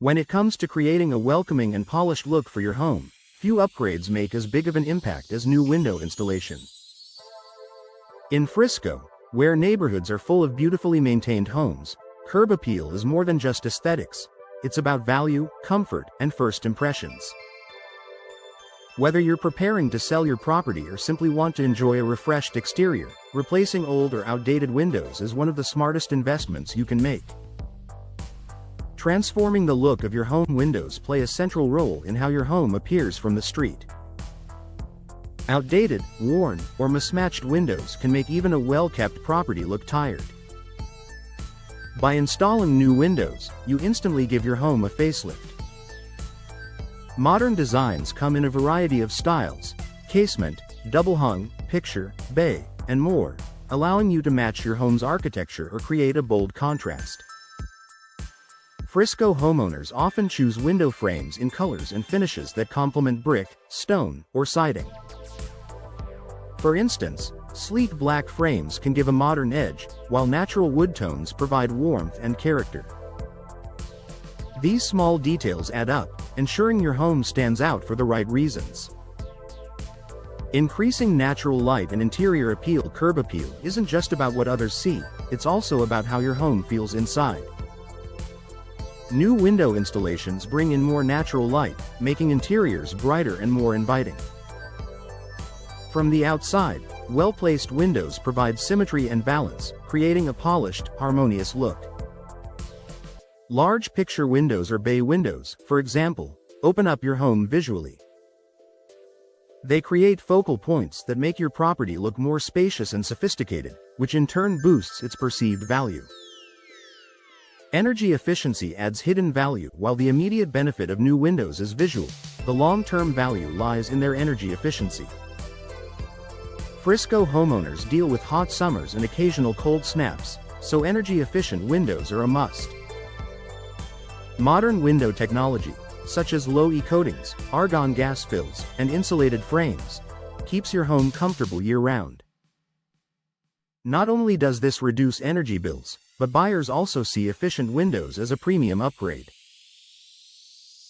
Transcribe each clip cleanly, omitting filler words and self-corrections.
When it comes to creating a welcoming and polished look for your home, few upgrades make as big of an impact as new window installation. In Frisco, where neighborhoods are full of beautifully maintained homes, curb appeal is more than just aesthetics. It's about value, comfort, and first impressions. Whether you're preparing to sell your property or simply want to enjoy a refreshed exterior, replacing old or outdated windows is one of the smartest investments you can make. Transforming the look of your home, windows play a central role in how your home appears from the street. Outdated, worn, or mismatched windows can make even a well-kept property look tired. By installing new windows, you instantly give your home a facelift. Modern designs come in a variety of styles: casement, double-hung, picture, bay, and more, allowing you to match your home's architecture or create a bold contrast. Frisco homeowners often choose window frames in colors and finishes that complement brick, stone, or siding. For instance, sleek black frames can give a modern edge, while natural wood tones provide warmth and character. These small details add up, ensuring your home stands out for the right reasons. Increasing natural light and interior appeal. Curb appeal isn't just about what others see, it's also about how your home feels inside. New window installations bring in more natural light, making interiors brighter and more inviting. From the outside, well-placed windows provide symmetry and balance, creating a polished, harmonious look. Large picture windows or bay windows, for example, open up your home visually. They create focal points that make your property look more spacious and sophisticated, which in turn boosts its perceived value. Energy efficiency adds hidden value. While the immediate benefit of new windows is visual, the long-term value lies in their energy efficiency. Frisco homeowners deal with hot summers and occasional cold snaps, so energy-efficient windows are a must. Modern window technology, such as low-E coatings, argon gas fills, and insulated frames, keeps your home comfortable year-round. Not only does this reduce energy bills, but buyers also see efficient windows as a premium upgrade.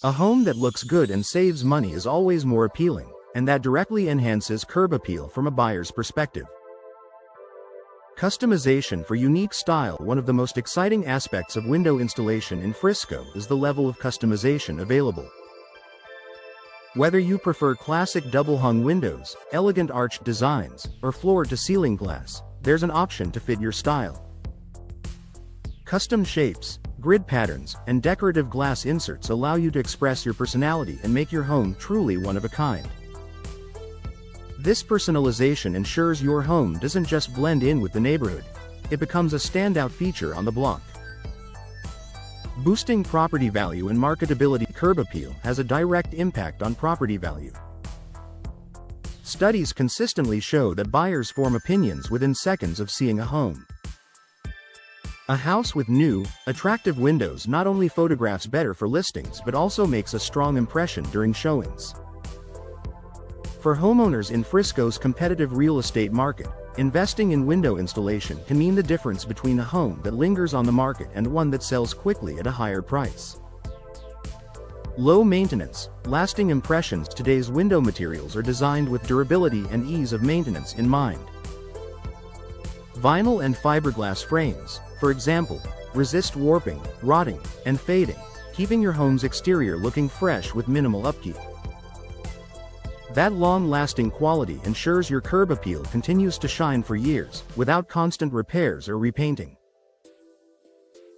A home that looks good and saves money is always more appealing, and that directly enhances curb appeal from a buyer's perspective. Customization for unique style. One of the most exciting aspects of window installation in Frisco is the level of customization available. Whether you prefer classic double-hung windows, elegant arched designs, or floor-to-ceiling glass, there's an option to fit your style. Custom shapes, grid patterns, and decorative glass inserts allow you to express your personality and make your home truly one of a kind. This personalization ensures your home doesn't just blend in with the neighborhood, it becomes a standout feature on the block. Boosting property value and marketability. Curb appeal has a direct impact on property value. Studies consistently show that buyers form opinions within seconds of seeing a home. A house with new, attractive windows not only photographs better for listings but also makes a strong impression during showings. For homeowners in Frisco's competitive real estate market, investing in window installation can mean the difference between a home that lingers on the market and one that sells quickly at a higher price. Low maintenance, lasting impressions. Today's window materials are designed with durability and ease of maintenance in mind. Vinyl and fiberglass frames, for example, resist warping, rotting, and fading, keeping your home's exterior looking fresh with minimal upkeep. That long-lasting quality ensures your curb appeal continues to shine for years, without constant repairs or repainting.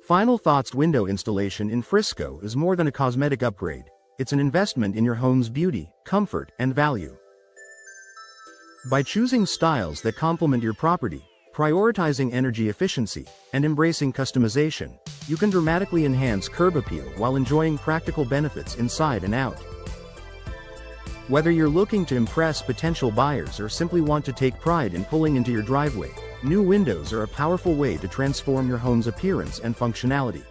Final thoughts. Window installation in Frisco is more than a cosmetic upgrade. It's an investment in your home's beauty, comfort, and value. By choosing styles that complement your property, prioritizing energy efficiency, and embracing customization, you can dramatically enhance curb appeal while enjoying practical benefits inside and out. Whether you're looking to impress potential buyers or simply want to take pride in pulling into your driveway, new windows are a powerful way to transform your home's appearance and functionality.